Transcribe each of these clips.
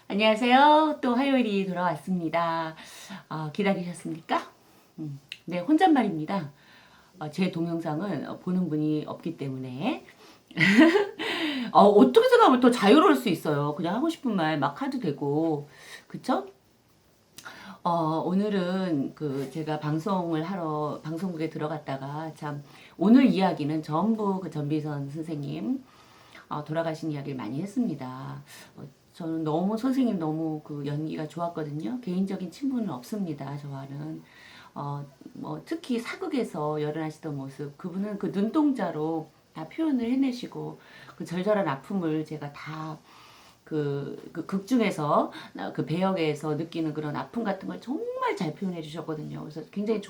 안녕하세요. 또 화요일이 돌아왔습니다. 기다리셨습니까? 네, 혼잣말입니다. 제 동영상은 보는 분이 없기 때문에 어떻게 생각하면 또 자유로울 수 있어요. 그냥 하고 싶은 말 막 해도 되고, 그쵸? 오늘은 제가 방송을 하러 방송국에 들어갔다가 참 오늘 이야기는 전부 그 전비선 선생님 돌아가신 이야기를 많이 했습니다. 저는 너무 선생님 너무 그 연기가 좋았거든요. 개인적인 친분은 없습니다. 저와는. 뭐 특히 사극에서 열연하시던 모습, 그분은 그 눈동자로 다 표현을 해내시고 그 절절한 아픔을 제가 다 극 중에서 그 배역에서 느끼는 그런 아픔 같은 걸 정말 잘 표현해 주셨거든요. 그래서 굉장히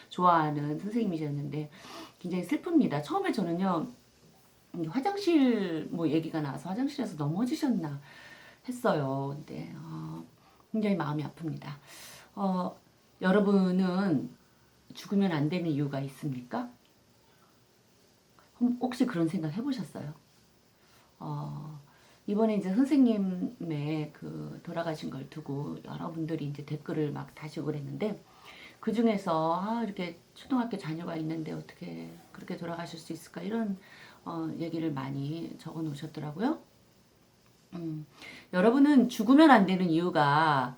좋아하는 선생님이셨는데 굉장히 슬픕니다. 처음에 저는요 화장실 뭐 얘기가 나와서 화장실에서 넘어지셨나 했어요. 근데 굉장히 마음이 아픕니다. 어, 여러분은 죽으면 안 되는 이유가 있습니까? 혹시 그런 생각 해보셨어요? 이번에 이제 선생님의 그 돌아가신 걸 두고 여러분들이 이제 댓글을 막 다시고 그랬는데 그 중에서 이렇게 초등학교 자녀가 있는데 어떻게 그렇게 돌아가실 수 있을까 이런 얘기를 많이 적어 놓으셨더라고요. 여러분은 죽으면 안 되는 이유가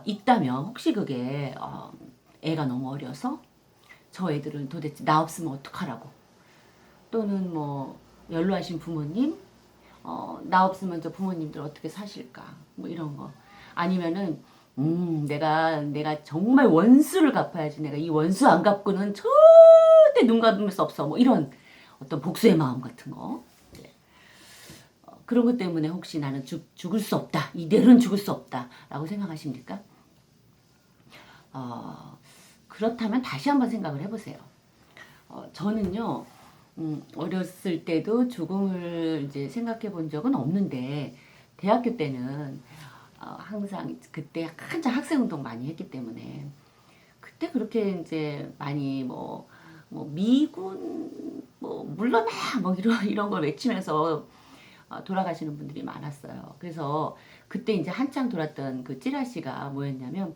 있다면 혹시 그게 애가 너무 어려서 저 애들은 도대체 나 없으면 어떡하라고 또는 뭐 연로하신 부모님 나 없으면 저 부모님들 어떻게 사실까 뭐 이런 거 아니면은 내가 정말 원수를 갚아야지 내가 이 원수 안 갚고는 절대 눈 감을 수 없어 뭐 이런 어떤 복수의 마음 같은 거 그런 것 때문에 혹시 나는 죽을 수 없다. 이대로는 죽을 수 없다. 라고 생각하십니까? 그렇다면 다시 한번 생각을 해보세요. 저는요, 어렸을 때도 죽음을 이제 생각해 본 적은 없는데, 대학교 때는 항상 그때 한창 학생운동 많이 했기 때문에, 그때 그렇게 이제 많이 뭐 미군, 뭐 물러나! 뭐 이런 걸 외치면서 돌아가시는 분들이 많았어요. 그래서 그때 이제 한창 돌았던 그 찌라시가 뭐였냐면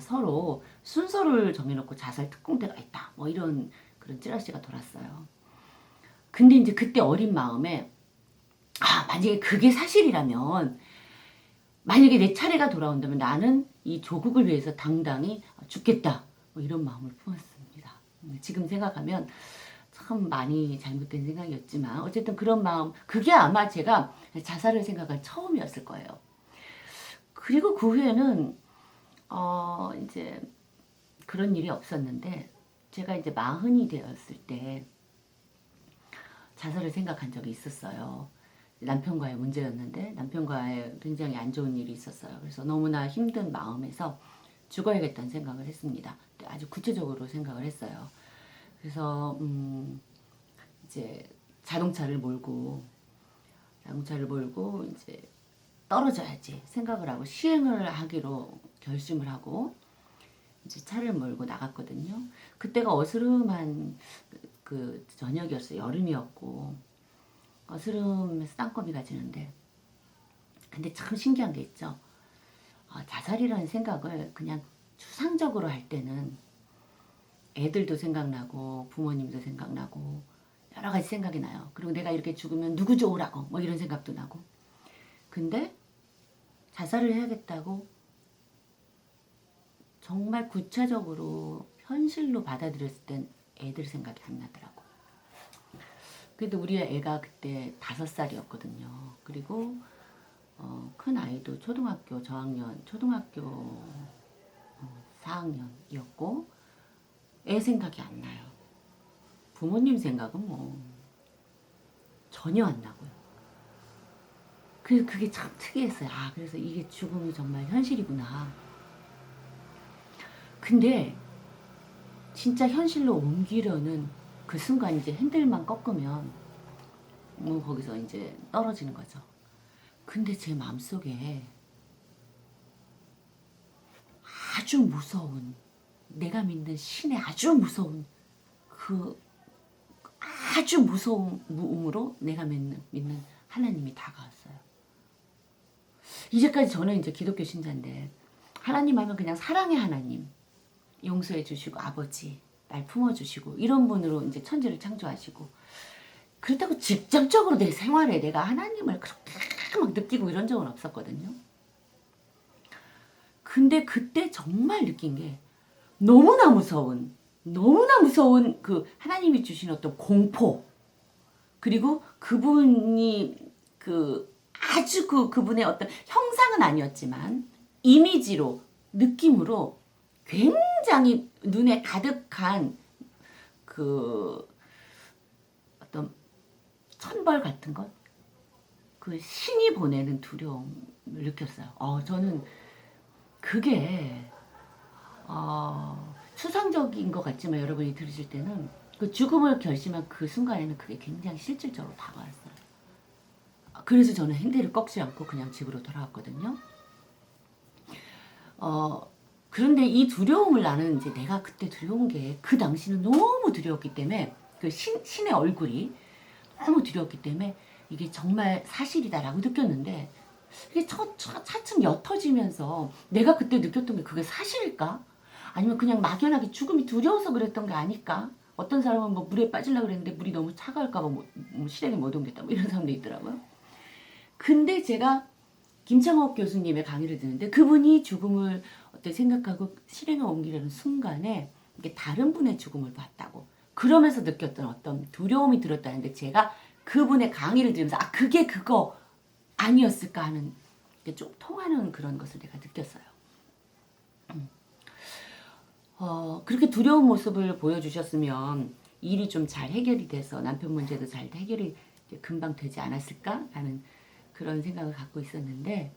서로 순서를 정해놓고 자살 특공대가 있다. 뭐 이런 그런 찌라시가 돌았어요. 근데 이제 그때 어린 마음에 만약에 그게 사실이라면 만약에 내 차례가 돌아온다면 나는 이 조국을 위해서 당당히 죽겠다. 뭐 이런 마음을 품었습니다. 지금 생각하면 참 많이 잘못된 생각이었지만 어쨌든 그런 마음 그게 아마 제가 자살을 생각한 처음이었을 거예요. 그리고 그 후에는 이제 그런 일이 없었는데 제가 이제 마흔이 되었을 때 자살을 생각한 적이 있었어요. 남편과의 문제였는데 남편과의 굉장히 안 좋은 일이 있었어요. 그래서 너무나 힘든 마음에서 죽어야겠다는 생각을 했습니다. 아주 구체적으로 생각을 했어요. 그래서 이제 자동차를 몰고 이제 떨어져야지 생각을 하고 시행을 하기로 결심을 하고 이제 차를 몰고 나갔거든요. 그때가 어스름한 그 저녁이었어요. 여름이었고 어스름해서 땅거미가 지는데 근데 참 신기한 게 있죠. 자살이라는 생각을 그냥 추상적으로 할 때는 애들도 생각나고 부모님도 생각나고 여러 가지 생각이 나요. 그리고 내가 이렇게 죽으면 누구 좋으라고 뭐 이런 생각도 나고. 근데 자살을 해야겠다고 정말 구체적으로 현실로 받아들였을 땐 애들 생각이 안 나더라고. 그래도 우리 애가 그때 5살이었거든요. 그리고 큰 아이도 초등학교 저학년, 초등학교 4학년이었고 애 생각이 안 나요. 부모님 생각은 뭐 전혀 안 나고요. 그게 참 특이했어요. 그래서 이게 죽음이 정말 현실이구나. 근데 진짜 현실로 옮기려는 그 순간 이제 핸들만 꺾으면 뭐 거기서 이제 떨어지는 거죠. 근데 제 마음속에 아주 무서운 내가 믿는 신의 아주 무서운 그 아주 무서운 무음으로 내가 믿는 하나님이 다가왔어요. 이제까지 저는 이제 기독교 신자인데 하나님 하면 그냥 사랑의 하나님, 용서해 주시고 아버지, 날 품어 주시고 이런 분으로 이제 천지를 창조하시고, 그렇다고 직접적으로 내 생활에 내가 하나님을 그렇게 막 느끼고 이런 적은 없었거든요. 근데 그때 정말 느낀 게 너무나 무서운 그 하나님이 주신 어떤 공포, 그리고 그분이 그 아주 그분의 어떤 형상은 아니었지만 이미지로, 느낌으로 굉장히 눈에 가득한 그 어떤 천벌 같은 것, 그 신이 보내는 두려움을 느꼈어요. 저는 그게 추상적인 것 같지만 여러분이 들으실 때는 그 죽음을 결심한 그 순간에는 그게 굉장히 실질적으로 다가왔어요. 그래서 저는 핸들을 꺾지 않고 그냥 집으로 돌아왔거든요. 그런데 이 두려움을 나는 이제 내가 그때 두려운 게 그 당시는 너무 두려웠기 때문에 그 신의 얼굴이 너무 두려웠기 때문에 이게 정말 사실이다라고 느꼈는데 이게 차츰 옅어지면서 내가 그때 느꼈던 게 그게 사실일까? 아니면 그냥 막연하게 죽음이 두려워서 그랬던 게 아닐까? 어떤 사람은 뭐 물에 빠지려고 그랬는데 물이 너무 차가울까 봐 실행에 못 옮겼다 뭐 이런 사람도 있더라고요. 근데 제가 김창옥 교수님의 강의를 듣는데 그분이 죽음을 어떻게 생각하고 실행에 옮기려는 순간에 이게 다른 분의 죽음을 봤다고, 그러면서 느꼈던 어떤 두려움이 들었다는데 제가 그분의 강의를 들으면서 그게 그거 아니었을까 하는 게 좀 통하는 그런 것을 내가 느꼈어요. 그렇게 두려운 모습을 보여주셨으면 일이 좀 잘 해결이 돼서 남편 문제도 잘 해결이 금방 되지 않았을까라는 그런 생각을 갖고 있었는데,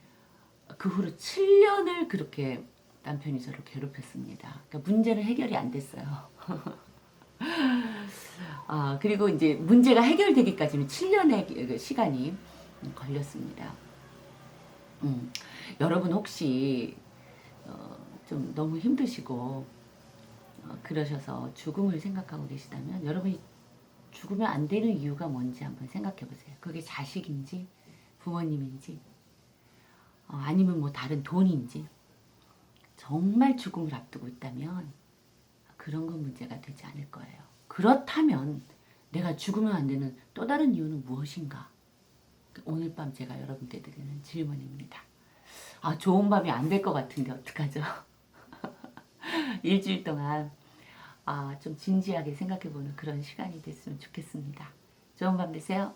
그 후로 7년을 그렇게 남편이 저를 괴롭혔습니다. 그러니까 문제는 해결이 안 됐어요. 그리고 이제 문제가 해결되기까지는 7년의 시간이 걸렸습니다. 여러분 혹시 좀 너무 힘드시고 그러셔서 죽음을 생각하고 계시다면 여러분이 죽으면 안 되는 이유가 뭔지 한번 생각해 보세요. 그게 자식인지 부모님인지 아니면 뭐 다른 돈인지, 정말 죽음을 앞두고 있다면 그런 건 문제가 되지 않을 거예요. 그렇다면 내가 죽으면 안 되는 또 다른 이유는 무엇인가? 오늘 밤 제가 여러분께 드리는 질문입니다. 좋은 밤이 안 될 것 같은데 어떡하죠? 일주일 동안 좀 진지하게 생각해보는 그런 시간이 됐으면 좋겠습니다. 좋은 밤 되세요.